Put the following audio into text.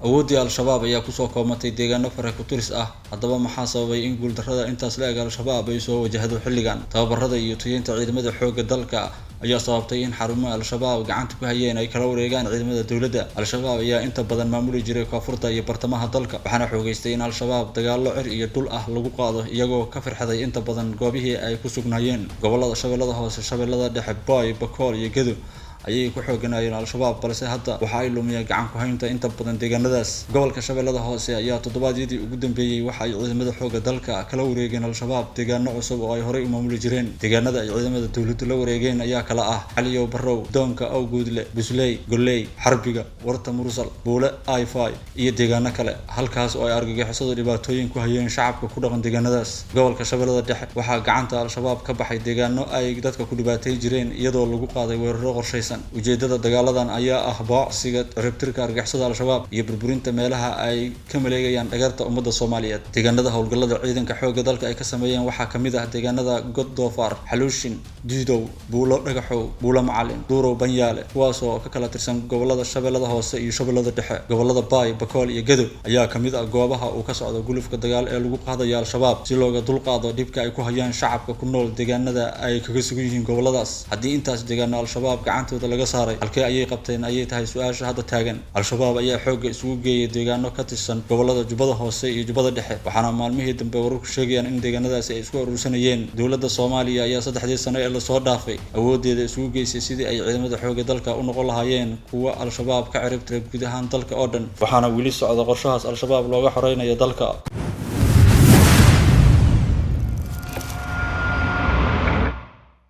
awoodii Al-Shabaab ayaa ku soo koomatay deegaano faraku-tiris ah. Haddaba maxaa sababay in guuldarrada intaas la eg Al-Shabaab ay soo wajahdo xilligan? Tababarada iyo tayeynta ciidamada xoogga dalka ayaa sababtay in xarumaha Al-Shabaab gacanta ku hayeen ay kala wareegaan ciidamada dowladda. Al-Shabaab ayaa inta badan maamuli jiray koonfurta iyo bartamaha dalka, waxaana xoogaystay in Al-Shabaab dagaallo cir iyo dhul ah lagu qaado iyagoo ka firxaday inta badan goobihii ay ku sugnaayeen. Gobollada Shabeellada Hoose, Shabeellada Dhexe, Bay, Bakool iyo Gedo ayay ku xooganayeen Al-Shabaab, balse hadda waxa ay lumiyeen gacan ku haynta inta badan deegaanadaas. Gobolka Shabeellada Hoose ayaa toddobaadyadii ugu dambeeyay waxa ay ciidamada xoogga dalka kala wareegeen Al-Shabaab deegaano cusub oo ay horey u maamuli jireen. Deegaanada ay ciidamada dowladdu la wareegeen ayaa kala ah Caliyow Barrow, Doonka, Awgoodle, Busley, Golley, Xarbiga, Warta Mursal, Buule, Ay-Fay iyo deegaano kale, halkaas oo ay argagixisadu dhibaatooyin ku hayeen shacabka ku dhaqan deegaanadaas. Gobolka Shabeellada Dhexe waxaa gacanta Al-Shabaab ka baxay deegaano ay dadka ku dhibaateyn jireen iyadoo lagu qaaday weeraro qorshaysan. Ujeedada dagaaladan ayaa ah boocsiga ciribtirka argagixisada Al-Shabaab iyo burburinta meelaha ay ka maleegayaan dhagarta ummadda Soomaaliyeed. Deegaanada howlgallada ciidanka xoogga dalka ay ka sameeyeen waxaa ka mid ah deegaanada God Doofaar, Xaluushin, Diidow, Buulo Dhagaxow, Buulo Macalin, Duurow, Banyaale, kuwaas oo ka kala tirsan gobollada Shabeellada Hoose iyo Shabeellada Dhexe. Gobollada Bay, Bakool iyo Gedo ayaa ka mid ah goobaha uu ka socdo gulufka dagaal ee lagu qaadayo Al-Shabaab si looga dulqaado dhibka ay ku hayaan shacabka ku nool deegaanada ay kaga sugan yihiin gobolladaas. Haddii intaas deegaano Al-Shabaab gacantooda laga halkee ayay qabteen ayay tahay su'aasha hadda taagan. Al-Shabaab ayaa xoogga isugu geeyay deegaano ka tirsan gobollada Jubbada Hoose iyo Jubbada Dhexe, waxaana maalmihii dambe wararku sheegayaan in deegaanadaasi ay isku urursanayeen. Dowladda Soomaaliya ayaa 3 sano ee la soo dhaafay awoodeeda isugu geysay sidii ay ciidamada xoogga dalka u noqon lahaayeen kuwa Al-Shabaab ka ciribtira guud ahaan dalka oo dhan, waxaana weli socda qorshahaas Al-Shabaab looga xoreynayo dalka.